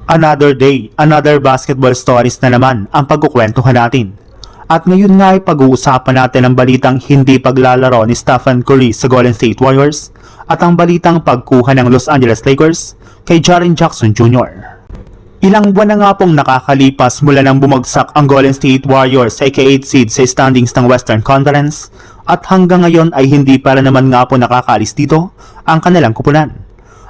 Another day, another basketball stories na naman ang pagkukwentuhan natin. At ngayon nga ay pag-uusapan natin ang balitang hindi paglalaro ni Stephen Curry sa Golden State Warriors at ang balitang pagkuha ng Los Angeles Lakers kay Jaren Jackson Jr. Ilang buwan na nga pong nakakalipas mula nang bumagsak ang Golden State Warriors sa ika-8 seed sa standings ng Western Conference at hanggang ngayon ay hindi para naman nga po nakakaalis dito ang kanilang kupunan.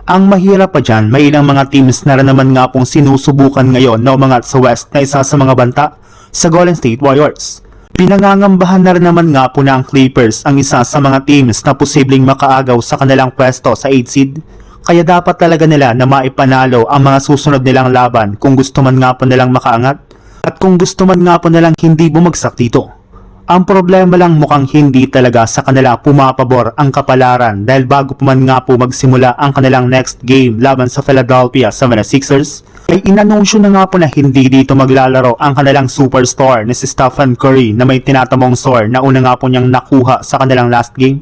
Ang mahirap pa dyan, may ilang mga teams na rin naman nga pong sinusubukan ngayon na umangat sa West na isa sa mga banta sa Golden State Warriors. Pinangangambahan na rin naman nga po na ang Clippers ang isa sa mga teams na posibleng makaagaw sa kanilang pwesto sa 8 seed. Kaya dapat talaga nila na maipanalo ang mga susunod nilang laban kung gusto man nga po nilang makaangat at kung gusto man nga po nilang hindi bumagsak dito. Ang problema lang mukhang hindi talaga sa kanila pumapabor ang kapalaran dahil bago pa man nga po magsimula ang kanilang next game laban sa Philadelphia 76ers ay inanunsyo na nga po na hindi dito maglalaro ang kanilang superstar na si Stephen Curry na may tinatamong sore na una nga po niyang nakuha sa kanilang last game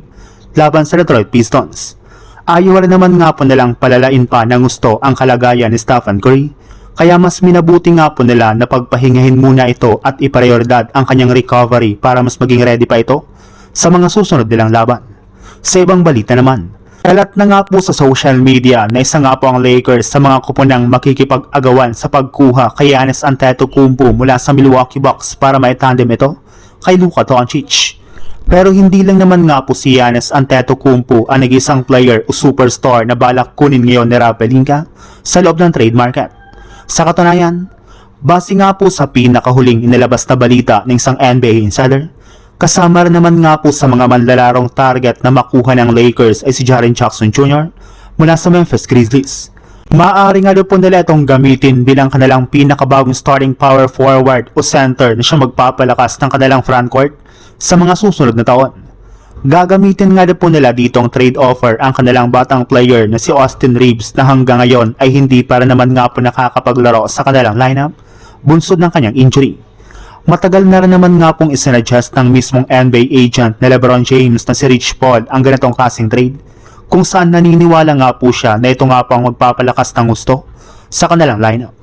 laban sa Detroit Pistons. Ayaw rin naman nga po nilang palalain pa ng gusto ang kalagayan ni Stephen Curry. Kaya mas minabuti nga po nila na pagpahingahin muna ito at iprioridad ang kanyang recovery para mas maging ready pa ito sa mga susunod nilang laban. Sa ibang balita naman, kalat na nga po sa social media na isa nga po ang Lakers sa mga kupunang makikipag-agawan sa pagkuha kay Giannis Antetokounmpo mula sa Milwaukee Bucks para maitandem ito kay Luka Doncic. Pero hindi lang naman nga po si Giannis Antetokounmpo ang nag-isang player o superstar na balak kunin ngayon ni Rob Pelinka sa loob ng trade market. Sa katunayan, base nga po sa pinakahuling inilabas na balita ng isang NBA insider, kasama rin naman nga po sa mga manlalarong target na makuha ng Lakers ay si Jaren Jackson Jr. mula sa Memphis Grizzlies. Maaari nga po nila itong gamitin bilang kanilang pinakabagong starting power forward o center na siya magpapalakas ng kanilang frontcourt sa mga susunod na taon. Gagamitin nga po nila ditong trade offer ang kanilang batang player na si Austin Reeves na hanggang ngayon ay hindi para naman nga po nakakapaglaro sa kanilang lineup bunsod ng kanyang injury. Matagal na rin naman nga pong isinadjust ng mismong NBA agent na LeBron James na si Rich Paul ang ganitong kasing trade kung saan naniniwala nga po siya na ito nga po ang magpapalakas ng gusto sa kanilang lineup.